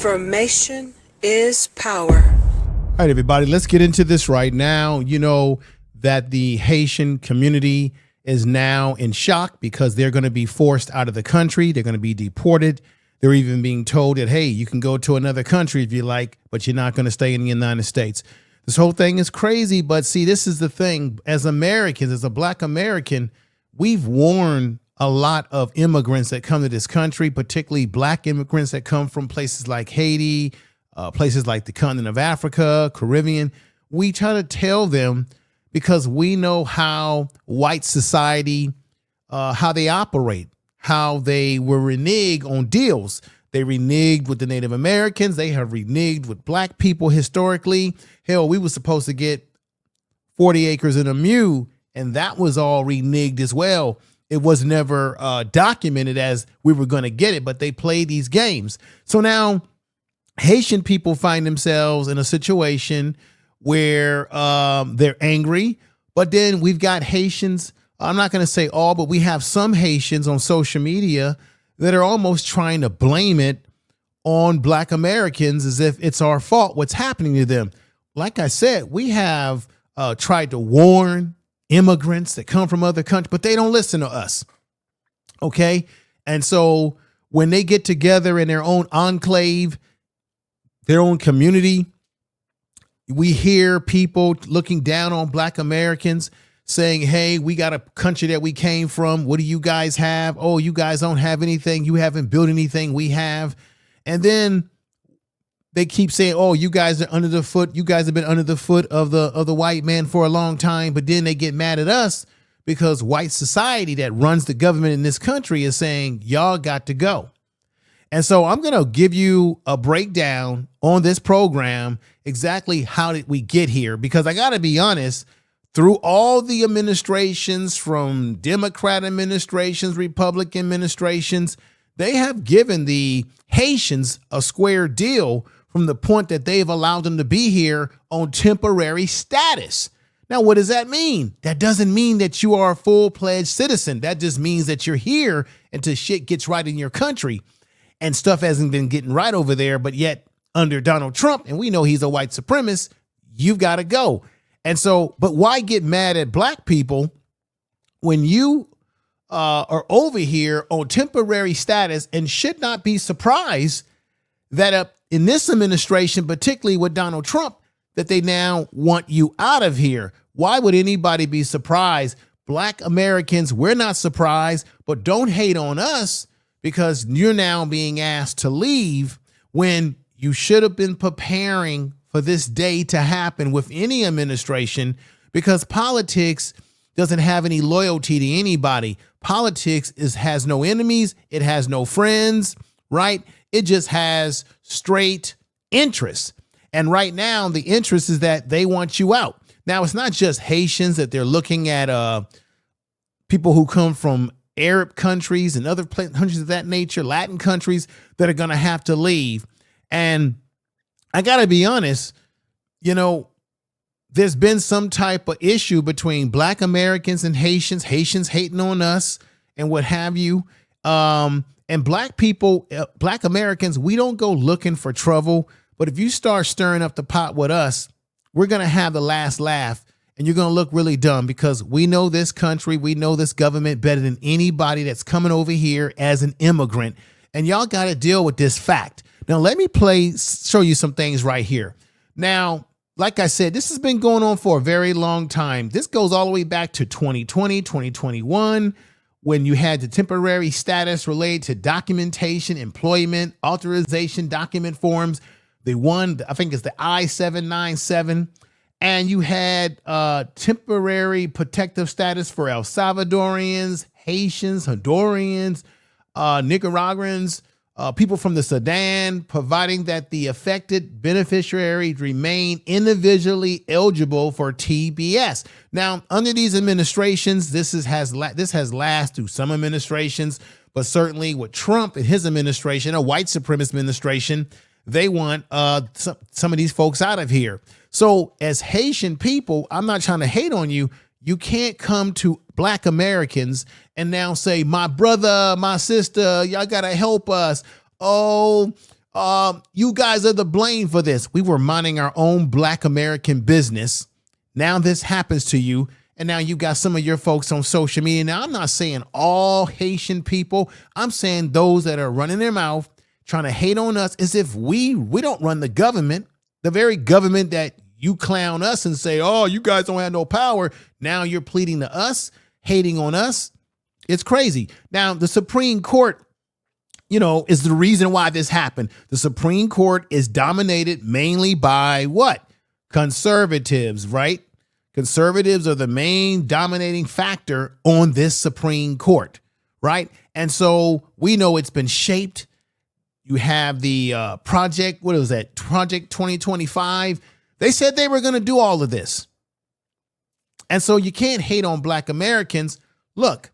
Information is power. All right, everybody, let's get into this right now. You know that the Haitian community is now in shock because they're going to be forced out of the country. They're going to be deported. They're even being told that, hey, you can go to another country if you like, but you're not going to stay in the United States. This whole thing is crazy. But see, this is the thing. As Americans, as a Black American, we've warned a lot of immigrants that come to this country, particularly Black immigrants that come from places like Haiti, places like the continent of Africa, Caribbean. We try to tell them because we know how white society, how they operate, how they were reneged on deals. They reneged with the Native Americans. They have reneged with Black people historically. Hell, we were supposed to get 40 acres and a mule, and that was all reneged as well. It was never documented as we were going to get it, but they played these games. So now Haitian people find themselves in a situation where they're angry, but then we've got Haitians, I'm not going to say all, but we have some Haitians on social media that are almost trying to blame it on Black Americans as if it's our fault what's happening to them. Like I said, we have tried to warn immigrants that come from other countries, but they don't listen to us. Okay. And so when they get together in their own enclave, their own community, we hear people looking down on Black Americans saying, hey, we got a country that we came from. What do you guys have? Oh, you guys don't have anything. You haven't built anything we have. And then they keep saying, oh, you guys are under the foot. You guys have been under the foot of the white man for a long time. But then they get mad at us because white society that runs the government in this country is saying, y'all got to go. And so I'm going to give you a breakdown on this program, exactly how did we get here? Because I got to be honest, through all the administrations, from Democrat administrations, Republican administrations, they have given the Haitians a square deal from the point that they've allowed them to be here on temporary status. Now, what does that mean? That doesn't mean that you are a full-fledged citizen. That just means that you're here until shit gets right in your country. And stuff hasn't been getting right over there, but yet under Donald Trump, and we know he's a white supremacist, you've got to go. And so, but why get mad at Black people when you are over here on temporary status and should not be surprised that in this administration, particularly with Donald Trump, that they now want you out of here? Why would anybody be surprised? Black Americans, we're not surprised, but don't hate on us because you're now being asked to leave when you should have been preparing for this day to happen with any administration, because politics doesn't have any loyalty to anybody. Politics has no enemies. It has no friends, right? It just has straight interests. And right now, the interest is that they want you out. Now, it's not just Haitians that they're looking at, people who come from Arab countries and other countries of that nature, Latin countries, that are going to have to leave. And I got to be honest, you know, there's been some type of issue between Black Americans and Haitians hating on us and what have you. And Black people, Black Americans, we don't go looking for trouble. But if you start stirring up the pot with us, we're going to have the last laugh. And you're going to look really dumb because we know this country, we know this government better than anybody that's coming over here as an immigrant. And y'all got to deal with this fact. Now, let me show you some things right here. Now, like I said, this has been going on for a very long time. This goes all the way back to 2020, 2021, when you had the temporary status related to documentation, employment, authorization, document forms. The one, I think it's the I-797. And you had temporary protective status for El Salvadorians, Haitians, Hondurans, Nicaraguans, people from the Sudan, providing that the affected beneficiaries remain individually eligible for TPS. Now, under these administrations, this has lasted through some administrations, but certainly with Trump and his administration, a white supremacist administration, they want some of these folks out of here. So as Haitian people, I'm not trying to hate on you. You can't come to Black Americans and now say, my brother, my sister, y'all got to help us. Oh, You guys are the blame for this. We were minding our own Black American business. Now this happens to you. And now you got some of your folks on social media. Now, I'm not saying all Haitian people. I'm saying those that are running their mouth, trying to hate on us as if we don't run the government, the very government that you clown us and say, oh, you guys don't have no power. Now you're pleading to us, hating on us. It's crazy. Now, the Supreme Court, is the reason why this happened. The Supreme Court is dominated mainly by what? Conservatives, right? Conservatives are the main dominating factor on this Supreme Court, right? And so we know it's been shaped. You have the project, what was that? Project 2025. They said they were going to do all of this. And so you can't hate on Black Americans. Look,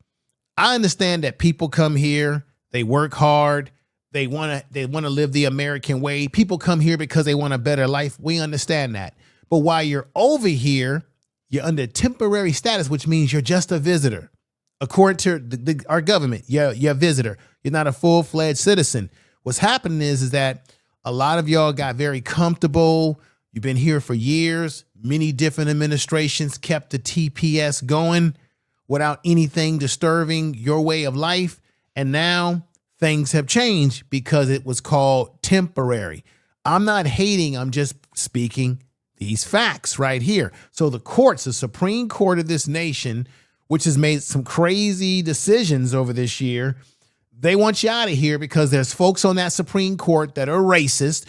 I understand that people come here, they work hard, they want to live the American way. People come here because they want a better life. We understand that. But while you're over here, you're under temporary status, which means you're just a visitor. According to our government, you're a visitor. You're not a full-fledged citizen. What's happening is that a lot of y'all got very comfortable. You've been here for years. Many different administrations kept the TPS going without anything disturbing your way of life. And now things have changed because it was called temporary. I'm not hating. I'm just speaking these facts right here. So the courts, the Supreme Court of this nation, which has made some crazy decisions over this year, they want you out of here because there's folks on that Supreme Court that are racist.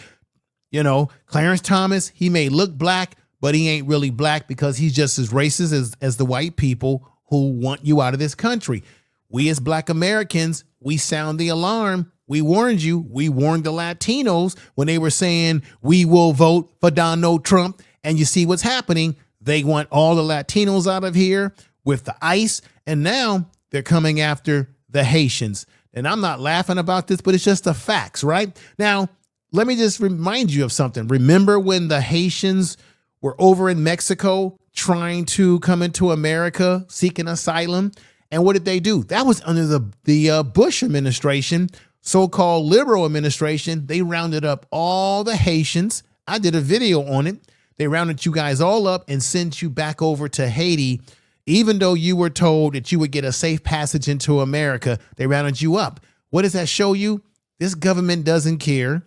Clarence Thomas, he may look black, but he ain't really black because he's just as racist as the white people who want you out of this country. We as Black Americans, we sound the alarm. We warned you. We warned the Latinos when they were saying we will vote for Donald Trump. And you see what's happening. They want all the Latinos out of here with the ICE. And now they're coming after the Haitians. And I'm not laughing about this, but it's just the facts, right? Now, let me just remind you of something. Remember when the Haitians were over in Mexico trying to come into America, seeking asylum? And what did they do? That was under the Bush administration, so-called liberal administration. They rounded up all the Haitians. I did a video on it. They rounded you guys all up and sent you back over to Haiti. Even though you were told that you would get a safe passage into America, they rounded you up. What does that show you? This government doesn't care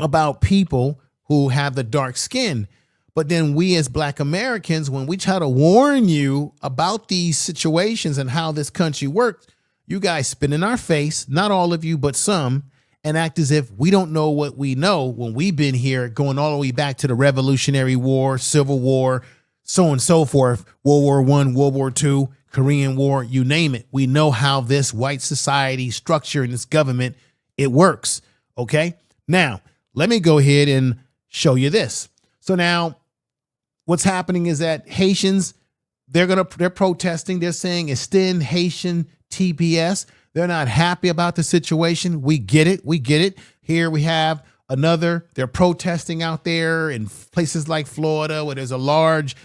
about people who have the dark skin. But then we as Black Americans, when we try to warn you about these situations and how this country works, you guys spit in our face, not all of you, but some, and act as if we don't know what we know when we've been here going all the way back to the Revolutionary War, Civil War, so on and so forth, World War I, World War II, Korean War, you name it. We know how this white society structure and this government, it works. Okay. Now, let me go ahead and show you this. So now what's happening is that Haitians, they're protesting. They're saying extend Haitian TPS. They're not happy about the situation. We get it. We get it. Here we have they're protesting out there in places like Florida where there's a large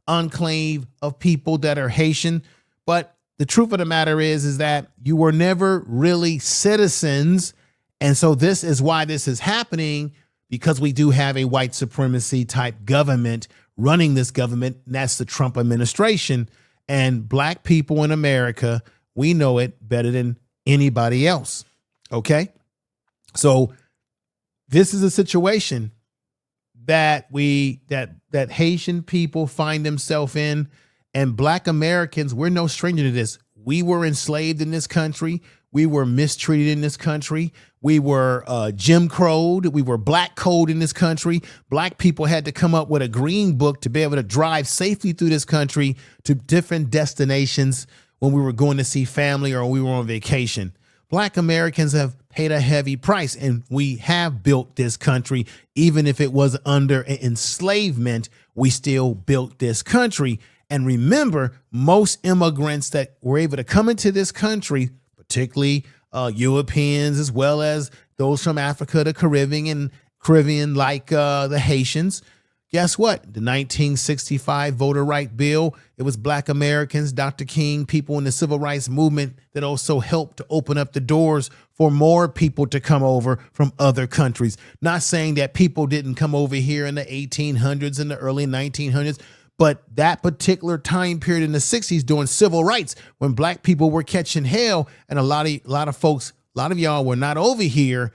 enclave of people that are Haitian. But the truth of the matter is that you were never really citizens. And so this is why this is happening, because we do have a white supremacy type government running this government. And that's the Trump administration. And Black people in America, we know it better than anybody else. Okay. So this is a situation that that Haitian people find themselves in, and Black Americans, we're no stranger to this. We were enslaved in this country. We were mistreated in this country. We were Jim Crowed. We were black code in this country. Black people had to come up with a green book to be able to drive safely through this country to different destinations when we were going to see family or we were on vacation. Black Americans have paid a heavy price, and we have built this country. Even if it was under enslavement, we still built this country. And remember, most immigrants that were able to come into this country, particularly Europeans, as well as those from Africa, the Caribbean like the Haitians, Guess what? The 1965 voter right bill, it was Black Americans, Dr. King, people in the civil rights movement that also helped to open up the doors for more people to come over from other countries. Not saying that people didn't come over here in the 1800s and the early 1900s, but that particular time period in the 60s during civil rights, when black people were catching hell, and a lot of folks, a lot of y'all were not over here,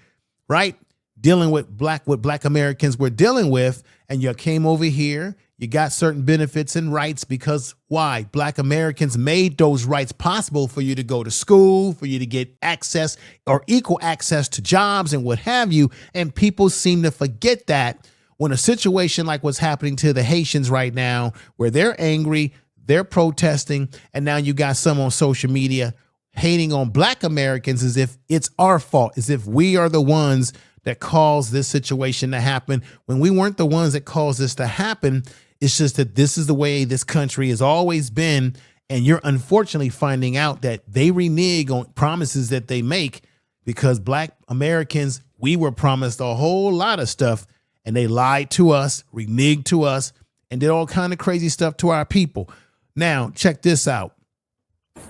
right? Dealing with what black Americans were dealing with, and you came over here, you got certain benefits and rights because why? Black Americans made those rights possible for you to go to school, for you to get access or equal access to jobs and what have you. And people seem to forget that when a situation like what's happening to the Haitians right now, where they're angry, they're protesting, and now you got some on social media hating on black Americans as if it's our fault, as if we are the ones that caused this situation to happen, when we weren't the ones that caused this to happen. It's just that this is the way this country has always been. And you're unfortunately finding out that they renege on promises that they make, because black Americans, we were promised a whole lot of stuff and they lied to us, reneged to us, and did all kind of crazy stuff to our people. Now, check this out.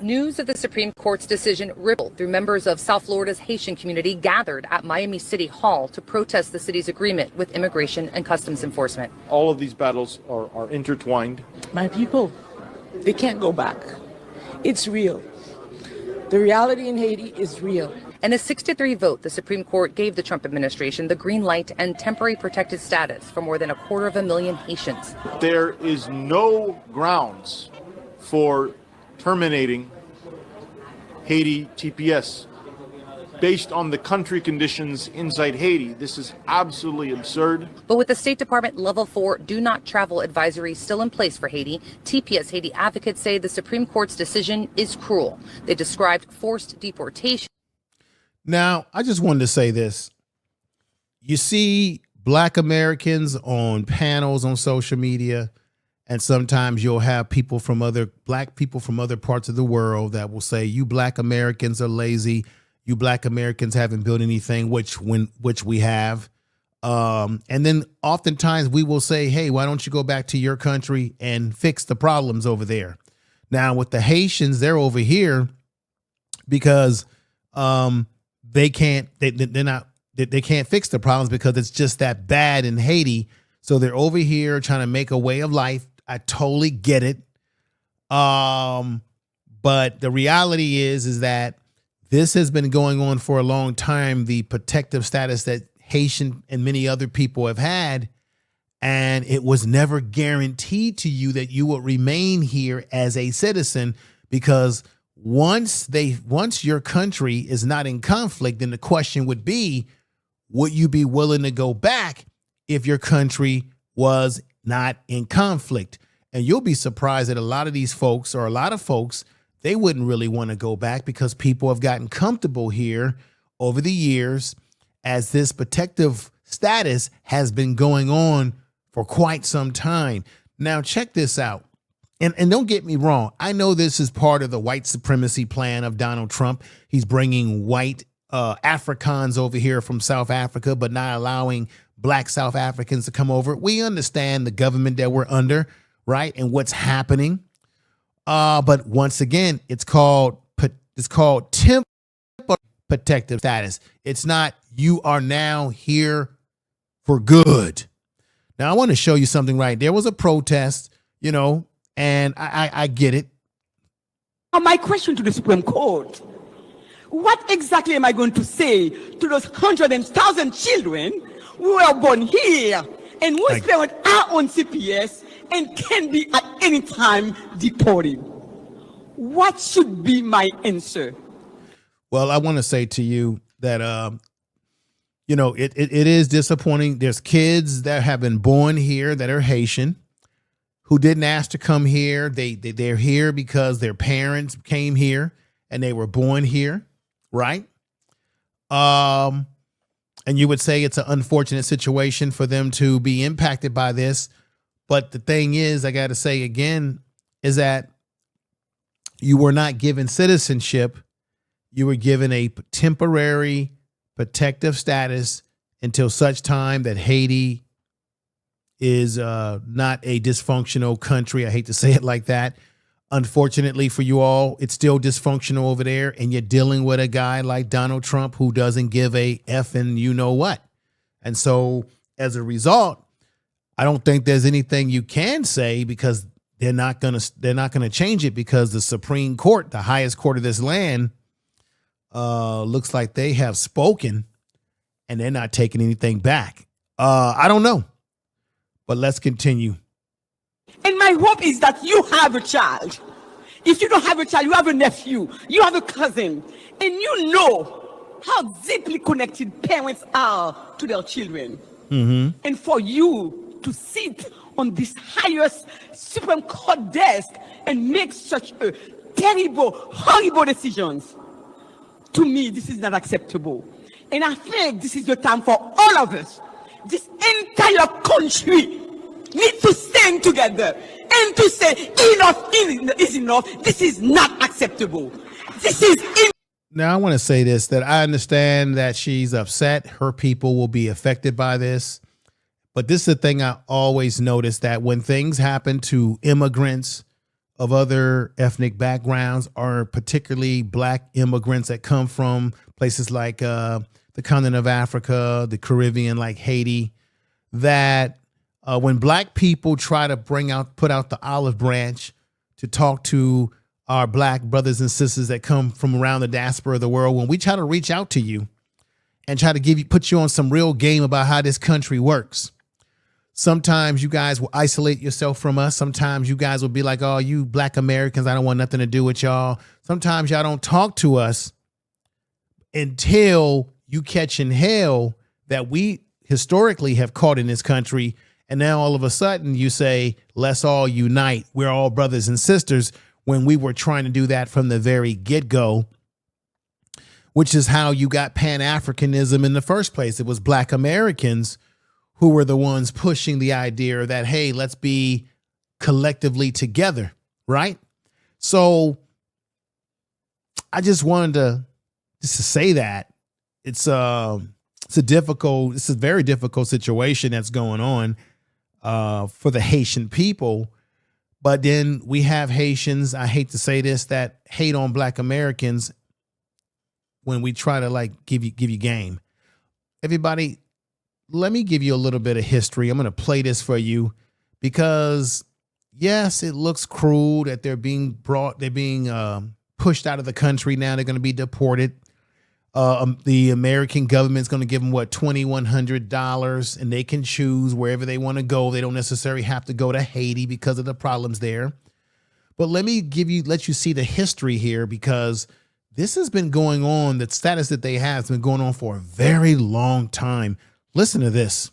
News of the Supreme Court's decision rippled through members of South Florida's Haitian community gathered at Miami City Hall to protest the city's agreement with Immigration and Customs Enforcement. All of these battles are intertwined. My people, they can't go back. It's real. The reality in Haiti is real. In a 6-3 vote, the Supreme Court gave the Trump administration the green light and temporary protected status for more than 250,000 Haitians. There is no grounds for terminating Haiti TPS based on the country conditions inside Haiti. This is absolutely absurd. But with the State Department Level 4 do not travel advisory still in place for Haiti, TPS Haiti advocates say the Supreme Court's decision is cruel. They described forced deportation. Now, I just wanted to say this. You see black Americans on panels on social media, and sometimes you'll have people from black people from other parts of the world that will say, you black Americans are lazy. You black Americans haven't built anything, which we have. And then oftentimes we will say, hey, why don't you go back to your country and fix the problems over there? Now with the Haitians, they're over here because they can't fix the problems because it's just that bad in Haiti. So they're over here trying to make a way of life. I totally get it. But the reality is that this has been going on for a long time, the protective status that Haitian and many other people have had, and it was never guaranteed to you that you would remain here as a citizen, because once your country is not in conflict, then the question would be, would you be willing to go back if your country was not in conflict? And you'll be surprised that a lot of folks, they wouldn't really want to go back because people have gotten comfortable here over the years, as this protective status has been going on for quite some time. Now, check this out. And don't get me wrong. I know this is part of the white supremacy plan of Donald Trump. He's bringing white Afrikaans over here from South Africa, but not allowing black South Africans to come over. We understand the government that we're under, right? And what's happening. But once again, it's called temporary protective status. It's not you are now here for good. Now, I want to show you something right. There was a protest, and I get it. Now, my question to the Supreme Court, what exactly am I going to say to those 100,000 children who are born here and whose parents are on CPS and can be at any time deported? What should be my answer? Well, I want to say to you that, it is disappointing. There's kids that have been born here that are Haitian who didn't ask to come here. They're here because their parents came here and they were born here, right? And you would say it's an unfortunate situation for them to be impacted by this. But the thing is, I got to say again, is that you were not given citizenship. You were given a temporary protective status until such time that Haiti is not a dysfunctional country. I hate to say it like that. Unfortunately for you all, it's still dysfunctional over there, and you're dealing with a guy like Donald Trump who doesn't give a effing you know what. And so as a result, I don't think there's anything you can say, because they're not gonna change it, because the Supreme Court, the highest court of this land, looks like they have spoken, and they're not taking anything back. I don't know, but let's continue. And my hope is that you have a child. If you don't have a child, you have a nephew, you have a cousin, and you know how deeply connected parents are to their children. Mm-hmm. And for you to sit on this highest Supreme Court desk and make such a terrible, horrible decisions, to me, this is not acceptable. And I think this is the time for all of us, this entire country, need to stand together and to say enough is enough. This is not acceptable. This is Now, I want to say this, that I understand that she's upset. Her people will be affected by this. But this is the thing I always notice, that when things happen to immigrants of other ethnic backgrounds, or particularly black immigrants that come from places like the continent of Africa, the Caribbean, like Haiti, that when black people try to put out the olive branch to talk to our black brothers and sisters that come from around the diaspora of the world, when we try to reach out to you and try to put you on some real game about how this country works, sometimes you guys will isolate yourself from us. Sometimes you guys will be like, oh, you black Americans, I don't want nothing to do with y'all. Sometimes y'all don't talk to us until you catching hell that we historically have caught in this country. And now all of a sudden you say, let's all unite. We're all brothers and sisters, when we were trying to do that from the very get-go, which is how you got Pan-Africanism in the first place. It was black Americans who were the ones pushing the idea that, hey, let's be collectively together, right? So I just wanted to say that it's a very difficult situation that's going on for the Haitian people. But then we have Haitians, I hate to say this, that hate on black Americans when we try to like give you game. Everybody, let me give you a little bit of history. I'm going to play this for you because, yes, it looks cruel that they're being pushed out of the country now. They're going to be deported. The American government's going to give them, $2,100, and they can choose wherever they want to go. They don't necessarily have to go to Haiti because of the problems there. But let you see the history here, because this has been going on. The status that they have has been going on for a very long time. Listen to this.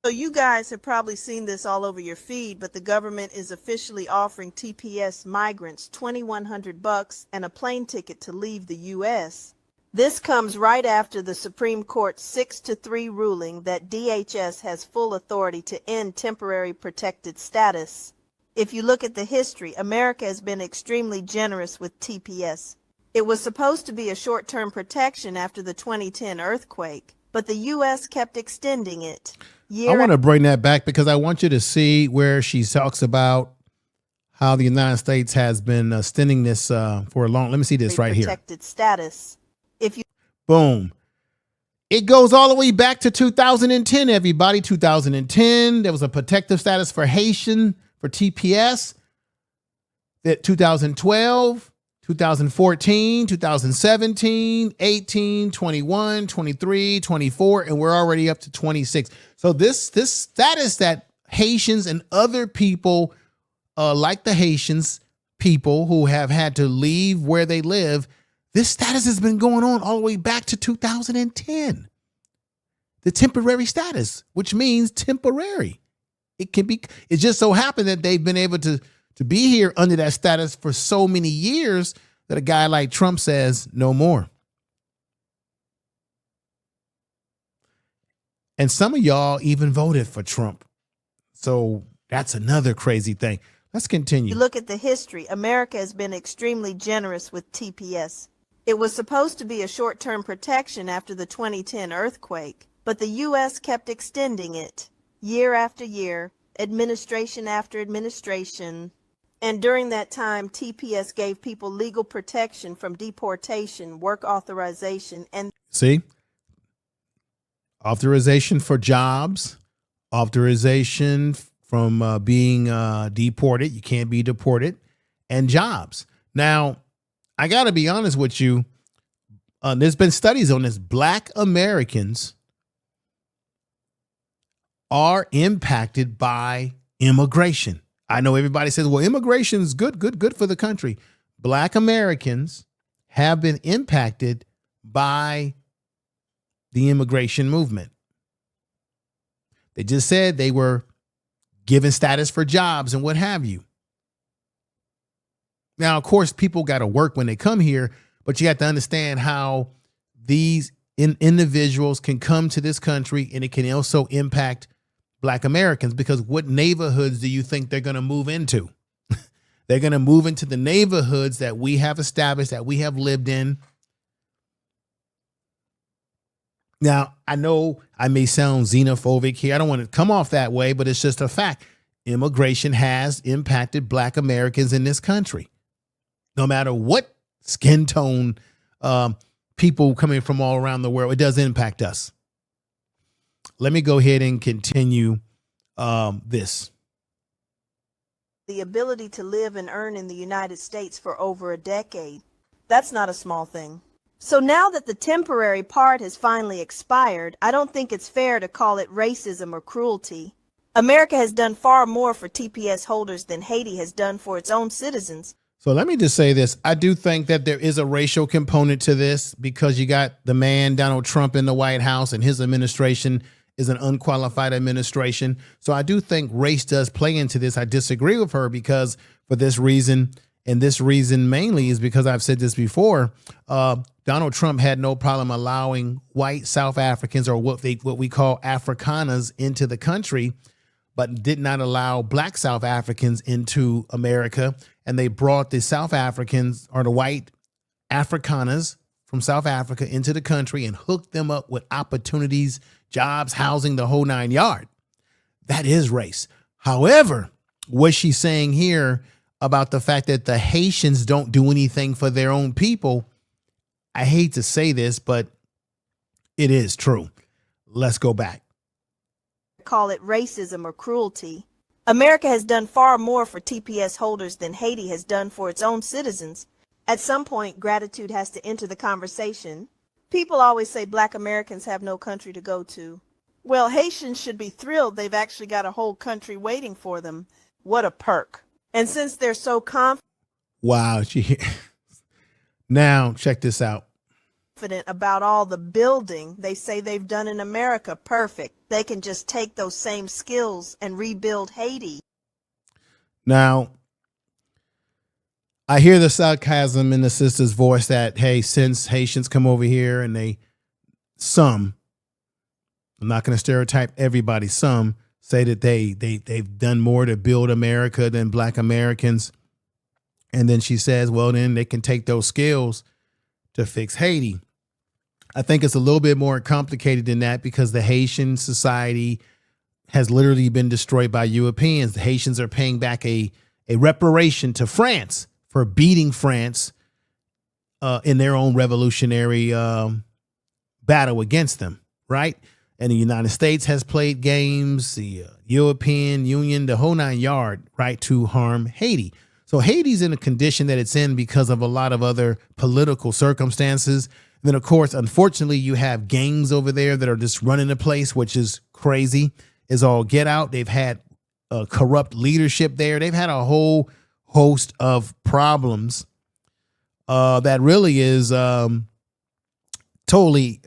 So you guys have probably seen this all over your feed, but the government is officially offering TPS migrants $2,100 and a plane ticket to leave the U.S. This comes right after the Supreme Court's 6-3 ruling that DHS has full authority to end temporary protected status. If you look at the history, America has been extremely generous with TPS. It was supposed to be a short-term protection after the 2010 earthquake, but the U.S. kept extending it. I want to bring that back because I want you to see where she talks about how the United States has been extending this for a long. Let me see this right here. Protected status. Boom. It goes all the way back to 2010, everybody. 2010, there was a protective status for Haitian, for TPS. That 2012, 2014, 2017, 18, 21, 23, 24, and we're already up to 26. So this status that Haitians and other people like the Haitians, people who have had to leave where they live, this status has been going on all the way back to 2010. The temporary status, which means temporary. It just so happened that they've been able to be here under that status for so many years that a guy like Trump says no more. And some of y'all even voted for Trump. So that's another crazy thing. Let's continue. You look at the history. America has been extremely generous with TPS. It was supposed to be a short-term protection after the 2010 earthquake, but the U.S. kept extending it year after year, administration after administration. And during that time, TPS gave people legal protection from deportation, work authorization, and See, authorization for jobs, authorization from being deported. You can't be deported, and jobs. Now, I got to be honest with you. There's been studies on this. Black Americans are impacted by immigration. I know everybody says, well, immigration is good for the country. Black Americans have been impacted by the immigration movement. They just said they were given status for jobs and what have you. Now, of course, people got to work when they come here, but you have to understand how these individuals can come to this country, and it can also impact Black Americans, because what neighborhoods do you think they're going to move into? They're going to move into the neighborhoods that we have established, that we have lived in. Now, I know I may sound xenophobic here. I don't want to come off that way, but it's just a fact. Immigration has impacted Black Americans in this country. No matter what skin tone, people coming from all around the world, it does impact us. Let me go ahead and continue this. the ability to live and earn in the United States for over a decade. That's not a small thing. So now that the temporary part has finally expired, I don't think it's fair to call it racism or cruelty. America has done far more for TPS holders than Haiti has done for its own citizens. So let me just say this. I do think that there is a racial component to this, because you got the man, Donald Trump, in the White House, and his administration is an unqualified administration. So I do think race does play into this. I disagree with her because for this reason, and this reason mainly is because I've said this before, Donald Trump had no problem allowing white South Africans, or what we call Afrikaners, into the country, but did not allow black South Africans into America. And they brought the South Africans, or the white Afrikaners from South Africa, into the country and hooked them up with opportunities, jobs, housing, the whole nine yard. That is race. However, what she's saying here about the fact that the Haitians don't do anything for their own people, I hate to say this, but it is true. Let's go back. Call it racism or cruelty. America has done far more for TPS holders than Haiti has done for its own citizens. At some point, gratitude has to enter the conversation. People always say Black Americans have no country to go to. Well, Haitians should be thrilled they've actually got a whole country waiting for them. What a perk. And since they're so wow. Now, check this out. confident about all the building they say they've done in America, perfect. They can just take those same skills and rebuild Haiti. Now, I hear the sarcasm in the sister's voice that, hey, since Haitians come over here and I'm not going to stereotype everybody, some say that they've done more to build America than Black Americans. And then she says, well, then they can take those skills to fix Haiti. I think it's a little bit more complicated than that, because the Haitian society has literally been destroyed by Europeans. The Haitians are paying back a reparation to France for beating France in their own revolutionary battle against them, right? And the United States has played games, the European Union, the whole nine yard, right, to harm Haiti. So Haiti's in a condition that it's in because of a lot of other political circumstances. And then, of course, unfortunately, you have gangs over there that are just running the place, which is crazy, is all get out. They've had corrupt leadership there. They've had a whole host of problems that really is totally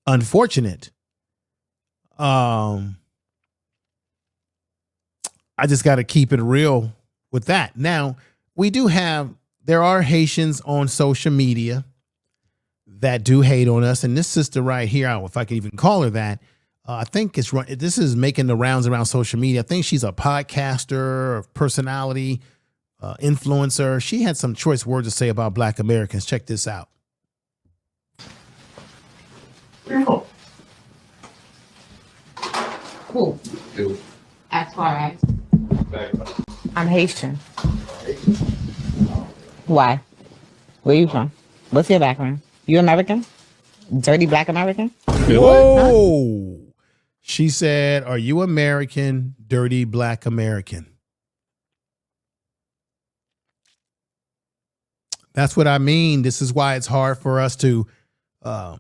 unfortunate. I just got to keep it real with that. Now, there are Haitians on social media that do hate on us. And this sister right here, if I could even call her that, I think this is making the rounds around social media. I think she's a podcaster, a personality, influencer. She had some choice words to say about Black Americans. Check this out. Cool. I'm Haitian. Why? Where you from? What's your background? You American? Dirty black American? Whoa. She said, are you American, dirty black American? That's what I mean. This is why it's hard for us to. Now,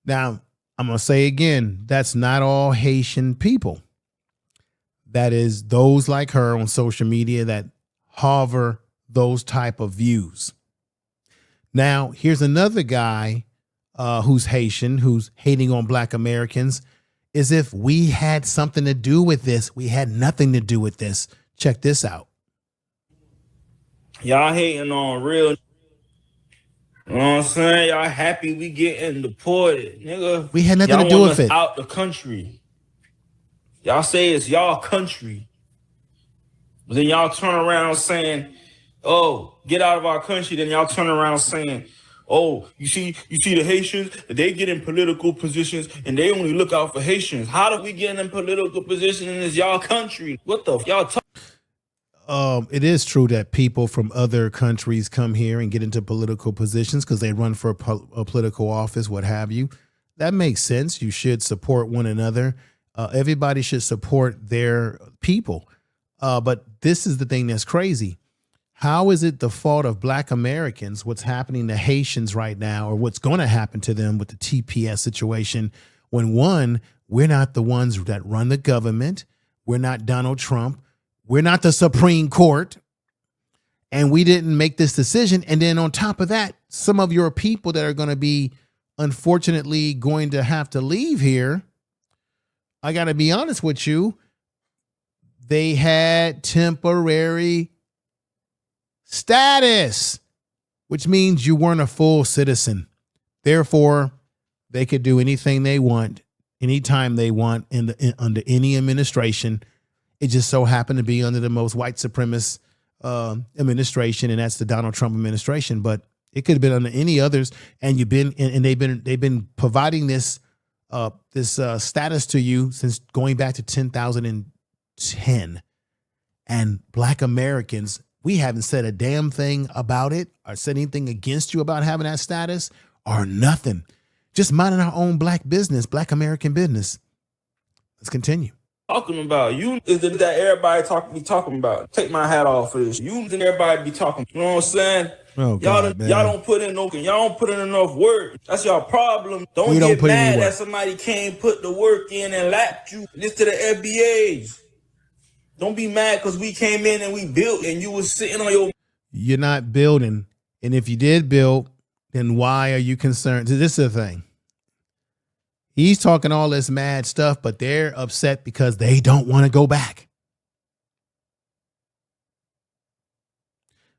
I'm going to say again, that's not all Haitian people. That is those like her on social media that harbor those type of views. Now, here's another guy who's Haitian, who's hating on black Americans, as if we had something to do with this. We had nothing to do with this. Check this out. Y'all hating on real. You know what I'm saying? Y'all happy we getting deported, nigga. We had nothing to do with it. Out the country. Y'all say it's y'all country. But then y'all turn around saying, oh, get out of our country. Then y'all turn around saying, oh, you see the Haitians, they get in political positions and they only look out for Haitians. How do we get in political position in this y'all country? What the y'all talking? It is true that people from other countries come here and get into political positions because they run for a political office, what have you. That makes sense. You should support one another. Everybody should support their people. But this is the thing that's crazy. How is it the fault of black Americans, what's happening to Haitians right now, or what's going to happen to them with the TPS situation, when one, we're not the ones that run the government. We're not Donald Trump. We're not the Supreme Court, and we didn't make this decision. And then on top of that, some of your people that are going to be, unfortunately, going to have to leave here, I got to be honest with you, they had temporary status, which means you weren't a full citizen. Therefore, they could do anything they want, anytime they want under any administration. It just so happened to be under the most white supremacist administration, and that's the Donald Trump administration. But it could have been under any others, and they've been providing this status to you since going back to 2010. And black Americans, we haven't said a damn thing about it or said anything against you about having that status or nothing. Just minding our own black business, black American business. Let's continue. Talking about you is that everybody be talking about. Take my hat off for this. You and everybody be talking. You know what I'm saying? Oh, God, y'all don't put in enough work. That's y'all problem. Don't get mad that somebody came put the work in and lapped you. This to the FBAs. Don't be mad because we came in and we built and you was sitting on your. You're not building, and if you did build, then why are you concerned? This is the thing. He's talking all this mad stuff, but they're upset because they don't want to go back.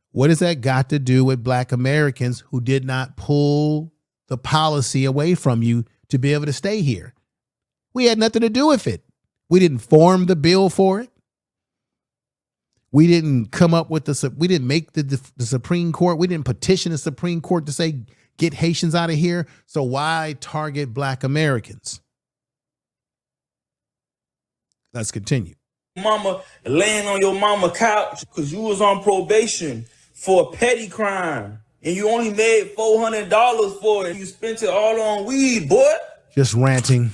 What has that got to do with black Americans who did not pull the policy away from you to be able to stay here? We had nothing to do with it. We didn't form the bill for it. We didn't come up with we didn't make the Supreme Court. We didn't petition the Supreme Court to say, get Haitians out of here. So why target black Americans? Let's continue. Mama laying on your mama couch because you was on probation for a petty crime and you only made $400 for it. You spent it all on weed, boy. Just ranting.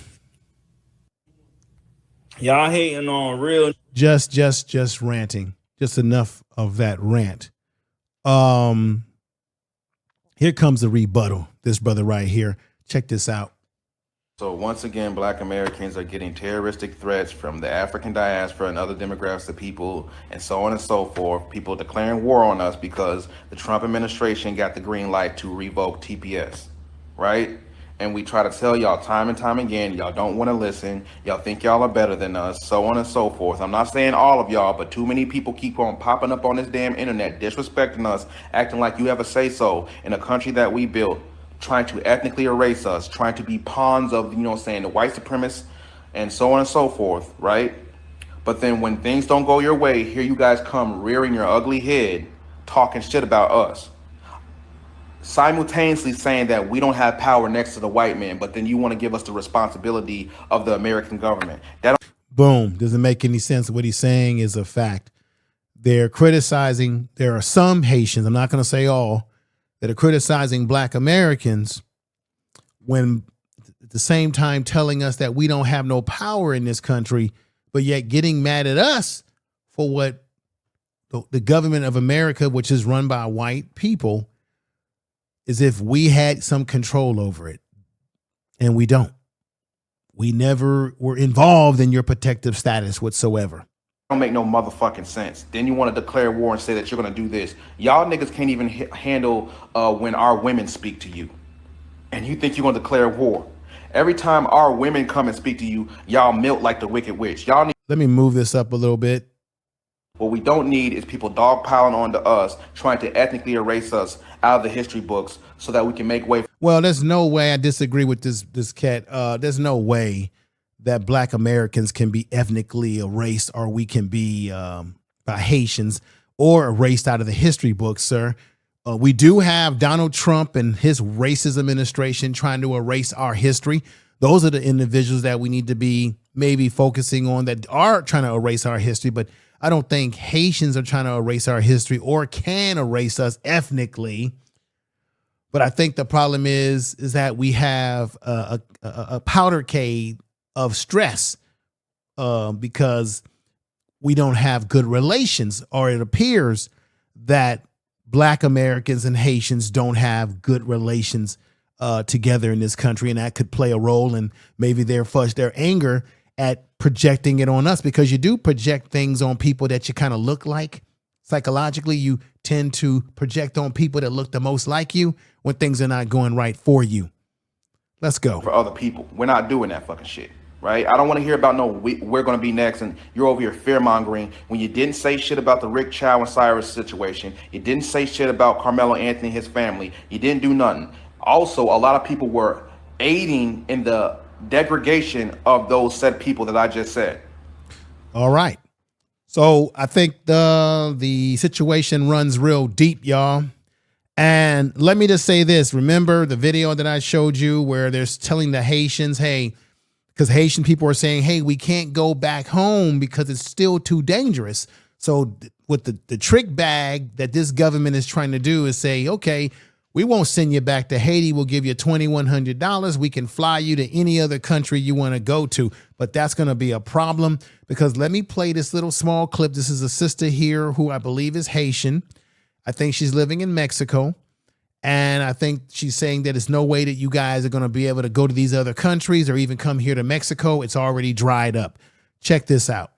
Y'all hating on real. Just ranting. Just enough of that rant. Here comes the rebuttal. This brother right here. Check this out. So once again, black Americans are getting terroristic threats from the African diaspora and other demographics of people and so on and so forth. People declaring war on us because the Trump administration got the green light to revoke TPS, right? And we try to tell y'all time and time again, y'all don't want to listen. Y'all think y'all are better than us, so on and so forth. I'm not saying all of y'all, but too many people keep on popping up on this damn internet, disrespecting us, acting like you have a say-so in a country that we built, trying to ethnically erase us, trying to be pawns of, the white supremacists and so on and so forth, right? But then when things don't go your way, here you guys come rearing your ugly head, talking shit about us. Simultaneously saying that we don't have power next to the white man, but then you want to give us the responsibility of the American government. Boom. Doesn't make any sense. What he's saying is a fact. They're criticizing, there are some Haitians, I'm not going to say all, that are criticizing Black Americans when at the same time telling us that we don't have no power in this country, but yet getting mad at us for what the government of America, which is run by white people, as if we had some control over it. And we don't. We never were involved in your protective status whatsoever. Don't make no motherfucking sense. Then you want to declare war and say that you're going to do this. Y'all niggas can't even handle when our women speak to you. And you think you're going to declare war. Every time our women come and speak to you, y'all melt like the Wicked Witch. Y'all need. Let me move this up a little bit. What we don't need is people dogpiling onto us, trying to ethnically erase us out of the history books so that we can make way. Well, there's no way. I disagree with this cat. There's no way that Black Americans can be ethnically erased, or we can be by Haitians or erased out of the history books, sir. We do have Donald Trump and his racist administration trying to erase our history. Those are the individuals that we need to be maybe focusing on that are trying to erase our history. But I don't think Haitians are trying to erase our history or can erase us ethnically. But I think the problem is that we have a powder keg of stress because we don't have good relations, or it appears that Black Americans and Haitians don't have good relations together in this country, and that could play a role in maybe their anger at projecting it on us, because you do project things on people that you kind of look like. Psychologically, you tend to project on people that look the most like you when things are not going right for you. Let's go. For other people, we're not doing that fucking shit, right? I don't want to hear about we're going to be next, and you're over here fear mongering when you didn't say shit about the Rick Chow and Cyrus situation. You didn't say shit about Carmelo Anthony and his family. You didn't do nothing. Also, a lot of people were aiding in the degradation of those said people that I just said. All right. So I think the situation runs real deep, y'all. And let me just say this. Remember the video that I showed you where they're telling the Haitians, hey, because Haitian people are saying, hey, we can't go back home because it's still too dangerous. So what the trick bag that this government is trying to do is say, okay, we won't send you back to Haiti. We'll give you $2,100. We can fly you to any other country you want to go to. But that's going to be a problem, because let me play this little small clip. This is a sister here who I believe is Haitian. I think she's living in Mexico. And I think she's saying that there's no way that you guys are going to be able to go to these other countries or even come here to Mexico. It's already dried up. Check this out.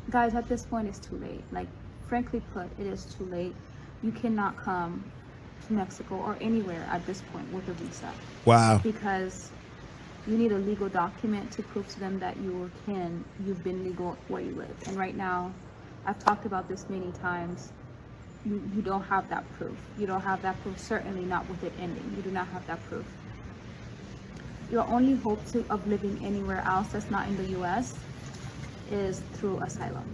Guys, at this point, it's too late. Like, frankly put, it is too late. You cannot come to Mexico or anywhere at this point with a visa. Wow. Because you need a legal document to prove to them that you've been legal where you live. And right now, I've talked about this many times. You don't have that proof. You don't have that proof, certainly not with it ending. You do not have that proof. Your only hope of living anywhere else that's not in the U.S. is through asylum.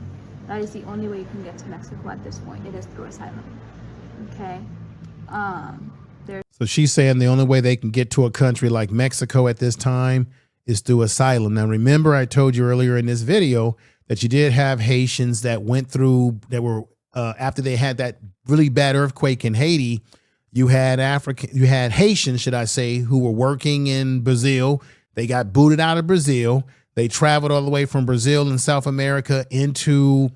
That is the only way you can get to Mexico at this point. It is through asylum. Okay? So she's saying the only way they can get to a country like Mexico at this time is through asylum. Now, remember, I told you earlier in this video that you did have Haitians that went through, that were, after they had that really bad earthquake in Haiti, you had Haitians, should I say, who were working in Brazil. They got booted out of Brazil. They traveled all the way from Brazil and South America into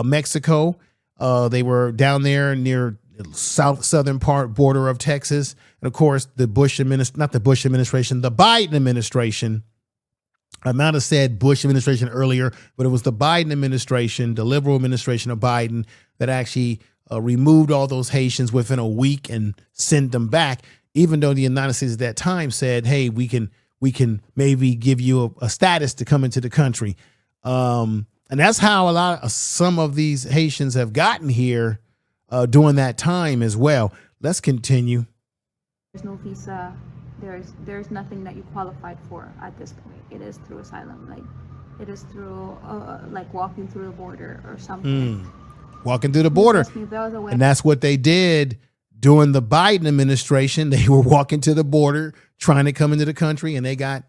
Mexico. They were down there near southern border of Texas. And of course, the Biden administration. I might have said Bush administration earlier, but it was the Biden administration, the liberal administration of Biden, that actually removed all those Haitians within a week and sent them back, even though the United States at that time said, hey, we can maybe give you a status to come into the country. And that's how some of these Haitians have gotten here during that time as well. Let's continue. There's no visa. There's nothing that you qualified for at this point. It is through asylum. Like, it is through like walking through the border or something. Walking through the border. And that's what they did during the Biden administration. They were walking to the border, trying to come into the country, and they got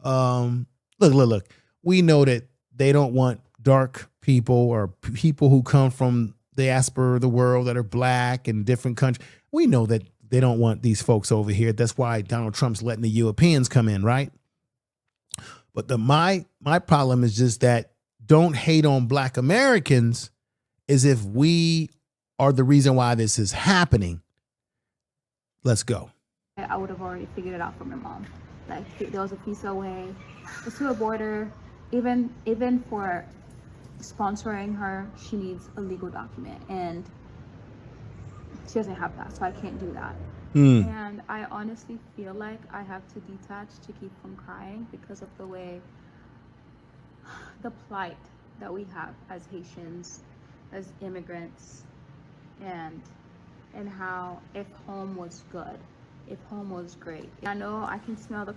look. we know that they don't want dark people or people who come from the diaspora of the world that are black in different countries. We know that they don't want these folks over here. That's why Donald Trump's letting the Europeans come in, right? But my problem is just that don't hate on black Americans as if we are the reason why this is happening. Let's go. I would have already figured it out for my mom. Like, there was a visa away, it's to a border. Even for sponsoring her, she needs a legal document, and she doesn't have that, so I can't do that. And I honestly feel like I have to detach to keep from crying because of the way, the plight that we have as Haitians, as immigrants, and how if home was good, if home was great. I know I can smell the.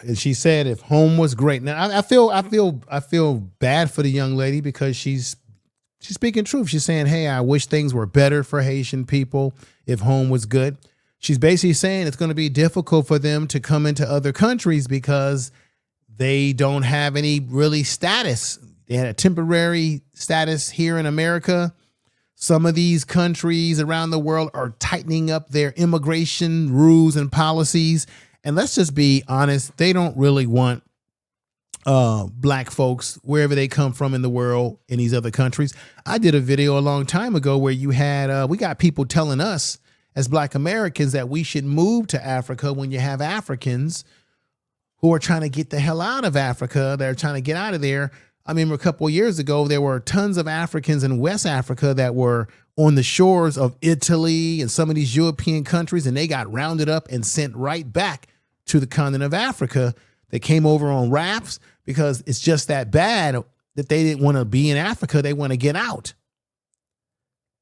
And she said, "If home was great." Now I feel bad for the young lady because she's speaking truth. She's saying, "Hey, I wish things were better for Haitian people if home was good." She's basically saying it's going to be difficult for them to come into other countries because they don't have any really status. They had a temporary status here in America. Some of these countries around the world are tightening up their immigration rules and policies. And let's just be honest, they don't really want black folks wherever they come from in the world in these other countries. I did a video a long time ago where you had we got people telling us as black Americans that we should move to Africa when you have Africans who are trying to get the hell out of Africa. They're trying to get out of there. I remember a couple of years ago, there were tons of Africans in West Africa that were on the shores of Italy and some of these European countries, and they got rounded up and sent right back to the continent of Africa. They came over on rafts because it's just that bad that they didn't want to be in Africa. They want to get out.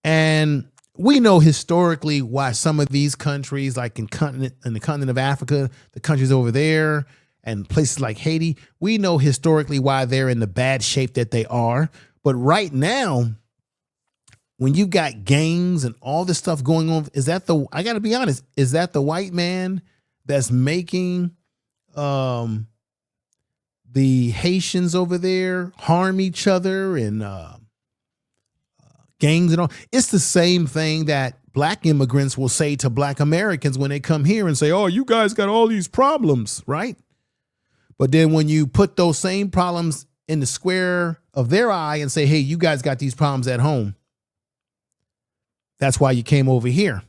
And we know historically why some of these countries, like in the continent of Africa, the countries over there, and places like Haiti, we know historically why they're in the bad shape that they are. But right now, when you got gangs and all this stuff going on, I got to be honest, is that the white man that's making the Haitians over there harm each other and gangs and all? It's the same thing that black immigrants will say to black Americans when they come here and say, "Oh, you guys got all these problems," right? But then when you put those same problems in the square of their eye and say, "Hey, you guys got these problems at home. That's why you came over here."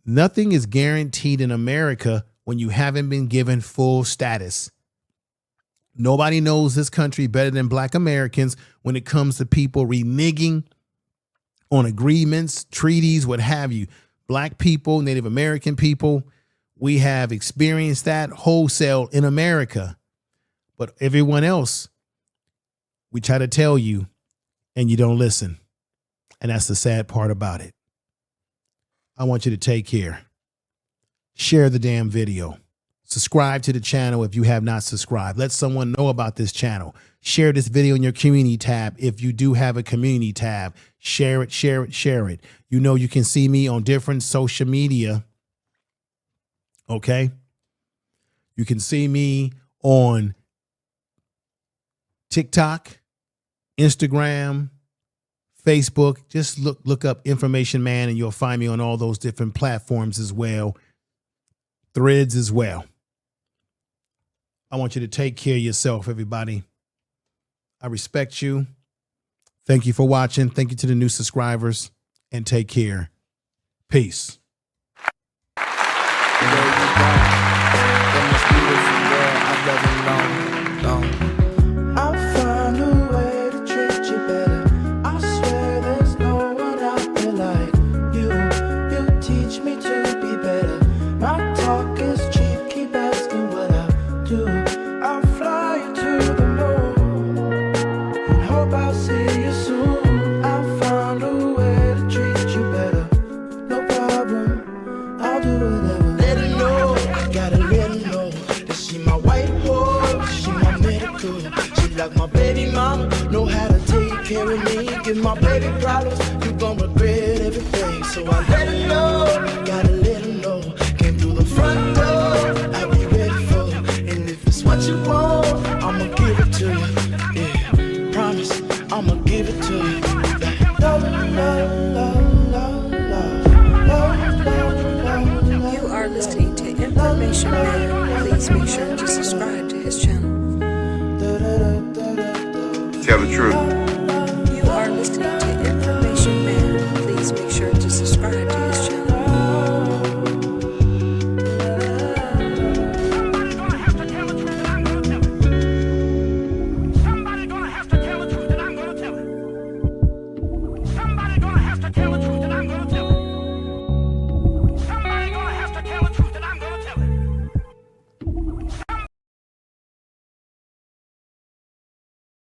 Nothing is guaranteed in America when you haven't been given full status. Nobody knows this country better than black Americans when it comes to people reneging on agreements, treaties, what have you. Black people, Native American people, we have experienced that wholesale in America. But everyone else, we try to tell you and you don't listen. And that's the sad part about it. I want you to take care. Share the damn video. Subscribe to the channel if you have not subscribed. Let someone know about this channel. Share this video in your community tab. If you do have a community tab, share it, share it, share it. You know, you can see me on different social media. Okay. You can see me on TikTok, Instagram, Facebook. Just look up Information Man and you'll find me on all those different platforms as well. Threads as well. I want you to take care of yourself, everybody. I respect you. Thank you for watching. Thank you to the new subscribers and take care. Peace. Give my baby problems, you gon' regret everything. So I let her know, gotta let her know. Came through the front door, I'll be ready for. And if it's what you tell the truth.